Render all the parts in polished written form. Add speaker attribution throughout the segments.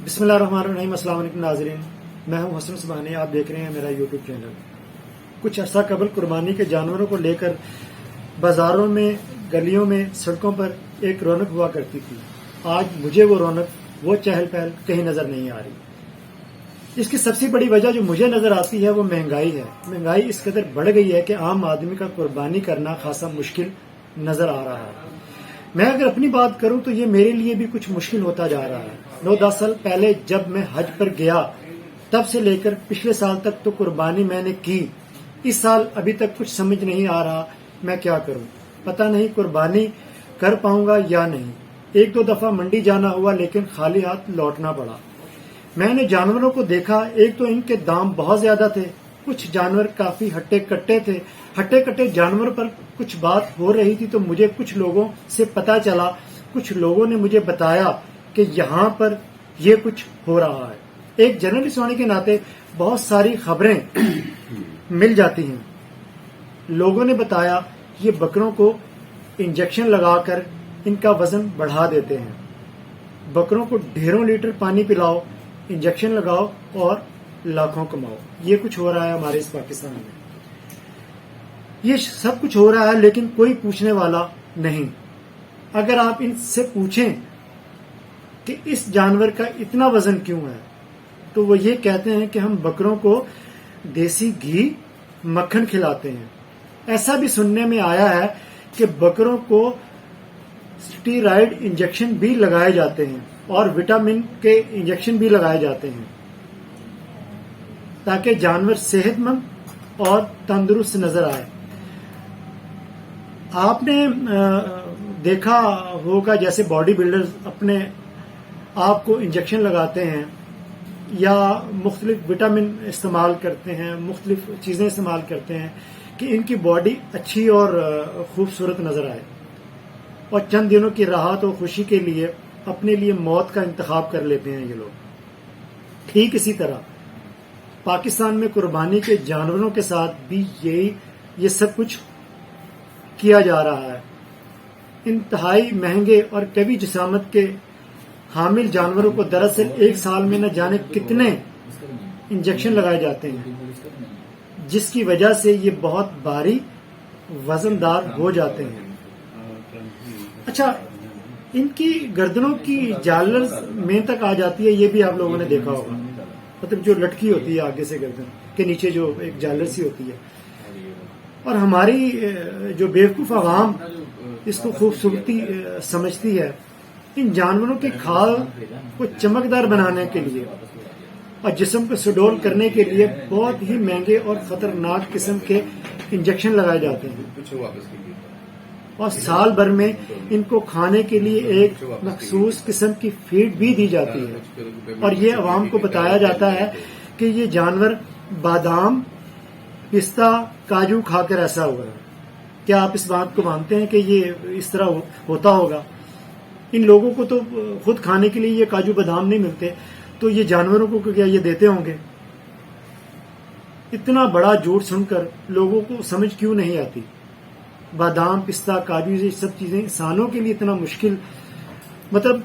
Speaker 1: بسم اللہ الرحمن الرحیم۔ السلام علیکم ناظرین، میں ہوں حسن سبحانی، آپ دیکھ رہے ہیں میرا یوٹیوب چینل۔ کچھ عرصہ قبل قربانی کے جانوروں کو لے کر بازاروں میں، گلیوں میں، سڑکوں پر ایک رونق ہوا کرتی تھی۔ آج مجھے وہ رونق، وہ چہل پہل کہیں نظر نہیں آ رہی۔ اس کی سب سے بڑی وجہ جو مجھے نظر آتی ہے وہ مہنگائی ہے۔ مہنگائی اس قدر بڑھ گئی ہے کہ عام آدمی کا قربانی کرنا خاصا مشکل نظر آ رہا ہے۔ میں اگر اپنی بات کروں تو یہ میرے لیے بھی کچھ مشکل ہوتا جا رہا ہے۔ 9-10 سال پہلے جب میں حج پر گیا تب سے لے کر پچھلے سال تک تو قربانی میں نے کی۔ اس سال ابھی تک کچھ سمجھ نہیں آ رہا میں کیا کروں، پتہ نہیں قربانی کر پاؤں گا یا نہیں۔ 1-2 دفعہ منڈی جانا ہوا لیکن خالی ہاتھ لوٹنا پڑا۔ میں نے جانوروں کو دیکھا، ایک تو ان کے دام بہت زیادہ تھے، کچھ جانور کافی ہٹے کٹے تھے۔ ہٹے کٹے جانور پر کچھ بات ہو رہی تھی تو مجھے کچھ لوگوں سے پتا چلا، کچھ لوگوں نے مجھے بتایا کہ یہاں پر یہ کچھ ہو رہا ہے۔ ایک جرنلسٹ ہونے کے ناطے بہت ساری خبریں مل جاتی ہیں۔ لوگوں نے بتایا یہ بکروں کو انجیکشن لگا کر ان کا وزن بڑھا دیتے ہیں، بکروں کو ڈھیروں لیٹر پانی پلاؤ، انجیکشن لگاؤ اور لاکھوں کماؤ۔ یہ کچھ ہو رہا ہے ہمارے اس پاکستان میں۔ یہ سب کچھ ہو رہا ہے لیکن کوئی پوچھنے والا نہیں۔ اگر آپ ان سے پوچھیں کہ اس جانور کا اتنا وزن کیوں ہے تو وہ یہ کہتے ہیں کہ ہم بکروں کو دیسی گھی، مکھن کھلاتے ہیں۔ ایسا بھی سننے میں آیا ہے کہ بکروں کو سٹیرائڈ انجیکشن بھی لگائے جاتے ہیں اور وٹامن کے انجیکشن بھی لگائے جاتے ہیں تاکہ جانور صحت مند اور تندرست نظر آئے۔ آپ نے دیکھا ہوگا جیسے باڈی بلڈرز اپنے آپ کو انجیکشن لگاتے ہیں یا مختلف وٹامن استعمال کرتے ہیں، مختلف چیزیں استعمال کرتے ہیں کہ ان کی باڈی اچھی اور خوبصورت نظر آئے، اور چند دنوں کی راحت اور خوشی کے لیے اپنے لیے موت کا انتخاب کر لیتے ہیں یہ لوگ۔ ٹھیک اسی طرح پاکستان میں قربانی کے جانوروں کے ساتھ بھی یہ سب کچھ کیا جا رہا ہے۔ انتہائی مہنگے اور کبھی جسامت کے حامل جانوروں کو دراصل ایک سال میں نہ جانے کتنے انجیکشن لگائے جاتے ہیں، جس کی وجہ سے یہ بہت بھاری وزن دار ہو جاتے ہیں۔ اچھا، ان کی گردنوں کی جالرز مین تک آ جاتی ہے، یہ بھی آپ لوگوں نے دیکھا ہوگا، مطلب جو لٹکی ہوتی ہے آگے سے گردن کے نیچے جو ایک جالر سی ہوتی ہے، اور ہماری جو بیوقوف عوام اس کو خوبصورتی سمجھتی ہے۔ ان جانوروں کی کھال کو چمکدار بنانے کے لیے اور جسم کو سڈول کرنے کے لیے بہت ہی مہنگے اور خطرناک قسم کے انجیکشن لگائے جاتے ہیں، اور سال بھر میں ان کو کھانے کے لیے ایک مخصوص قسم کی فیڈ بھی دی جاتی ہے، اور یہ عوام کو بتایا جاتا ہے کہ یہ جانور بادام، پستہ، کاجو کھا کر ایسا ہوا ہے۔ کیا آپ اس بات کو مانتے ہیں کہ یہ اس طرح ہوتا ہوگا؟ ان لوگوں کو تو خود کھانے کے لیے یہ کاجو بادام نہیں ملتے، تو یہ جانوروں کو کیا یہ دیتے ہوں گے؟ اتنا بڑا جھوٹ سن کر لوگوں کو سمجھ کیوں نہیں آتی؟ بادام، پستہ، کاجو، یہ سب چیزیں انسانوں کے لیے اتنا مشکل مطلب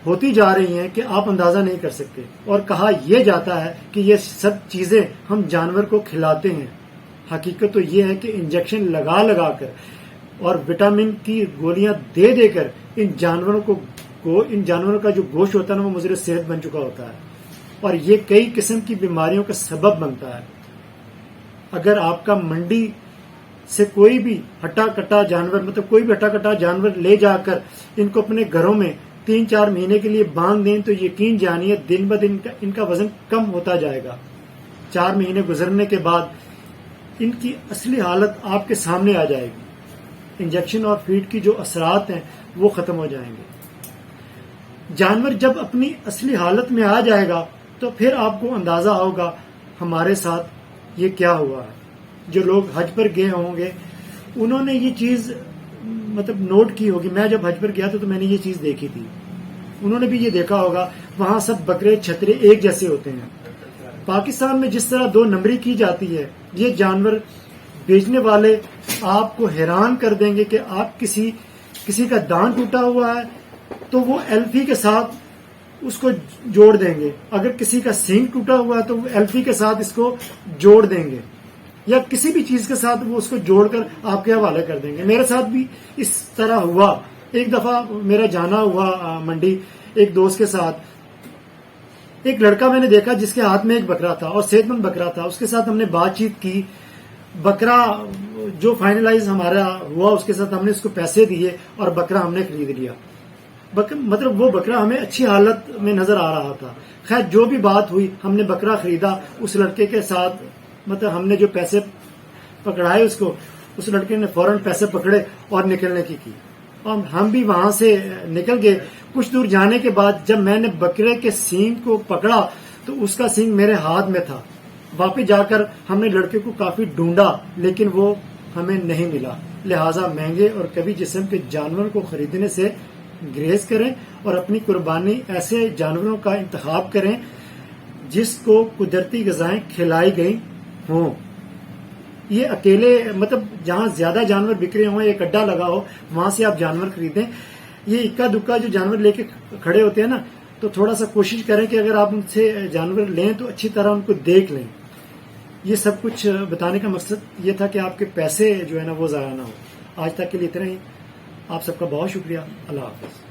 Speaker 1: ہوتی جا رہی ہیں کہ آپ اندازہ نہیں کر سکتے، اور کہا یہ جاتا ہے کہ یہ سب چیزیں ہم جانور کو کھلاتے ہیں۔ حقیقت تو یہ ہے کہ انجیکشن لگا لگا کر اور وٹامن کی گولیاں دے دے کر ان جانوروں کا جو گوشت ہوتا ہے نا وہ مضر صحت بن چکا ہوتا ہے، اور یہ کئی قسم کی بیماریوں کا سبب بنتا ہے۔ اگر آپ کا منڈی سے کوئی بھی ہٹا کٹا جانور، مطلب کوئی بھی ہٹا کٹا جانور لے جا کر ان کو اپنے گھروں میں 3-4 مہینے کے لیے باندھ دیں تو یقین جانیے دن بدن ان کا وزن کم ہوتا جائے گا۔ 4 مہینے گزرنے کے بعد ان کی اصلی حالت آپ کے سامنے آ جائے گی۔ انجیکشن اور فیڈ کی جو اثرات ہیں وہ ختم ہو جائیں گے۔ جانور جب اپنی اصلی حالت میں آ جائے گا تو پھر آپ کو اندازہ ہوگا ہمارے ساتھ یہ کیا ہوا ہے۔ جو لوگ حج پر گئے ہوں گے انہوں نے یہ چیز مطلب نوٹ کی ہوگی۔ میں جب حج پر گیا تھا تو میں نے یہ چیز دیکھی تھی، انہوں نے بھی یہ دیکھا ہوگا، وہاں سب بکرے چھترے ایک جیسے ہوتے ہیں۔ پاکستان میں جس طرح 2 نمبری کی جاتی ہے، یہ جانور بیچنے والے آپ کو حیران کر دیں گے کہ آپ کسی کا دان ٹوٹا ہوا ہے تو وہ ایلفی کے ساتھ اس کو جوڑ دیں گے. اگر کسی کا سینگ ٹوٹا ہوا ہے تو وہ ایلفی کے ساتھ اس کو جوڑ دیں گے, یا کسی بھی چیز کے ساتھ وہ اس کو جوڑ کر آپ کے حوالے کر دیں گے. میرے ساتھ بھی اس طرح ہوا. ایک دفعہ میرا جانا ہوا منڈی ایک دوست کے ساتھ. ایک لڑکا میں نے دیکھا جس کے ہاتھ میں ایک بکرا تھا اور صحت مند بکرا تھا. اس کے ساتھ ہم نے بات چیت کی. بکرا جو فائنلائز ہمارا ہوا اس کے ساتھ ہم نے اس کو پیسے دیے اور بکرا ہم نے خرید لیا. مطلب وہ بکرا ہمیں اچھی حالت میں نظر آ رہا تھا. خیر جو بھی بات ہوئی ہم نے بکرا خریدا. اس لڑکے کے ساتھ مطلب ہم نے جو پیسے پکڑائے اس لڑکے نے فوراً پیسے پکڑے اور نکلنے کی. اور ہم بھی وہاں سے نکل گئے. کچھ دور جانے کے بعد جب میں نے بکرے کے سینگ کو پکڑا تو اس کا سینگ میرے ہاتھ میں تھا. واپس جا کر ہم نے لڑکے کو کافی ڈھونڈا لیکن وہ ہمیں نہیں ملا. لہٰذا مہنگے اور کبھی جسم کے جانور کو خریدنے سے گریز کریں اور اپنی قربانی ایسے جانوروں کا انتخاب کریں جس کو قدرتی غذائیں کھلائی گئی ہوں. یہ اکیلے مطلب جہاں زیادہ جانور بک رہے ہوں, ایک اڈا لگا ہو, وہاں سے آپ جانور خریدیں. یہ اکا دکا جو جانور لے کے کھڑے ہوتے ہیں نا, تو تھوڑا سا کوشش کریں کہ اگر آپ ان سے جانور لیں تو اچھی طرح ان کو دیکھ لیں. یہ سب کچھ بتانے کا مقصد یہ تھا کہ آپ کے پیسے جو ہے نا وہ ضائع نہ ہو. آج تک کے لیے اتنا ہی. آپ سب کا بہت شکریہ. اللہ حافظ.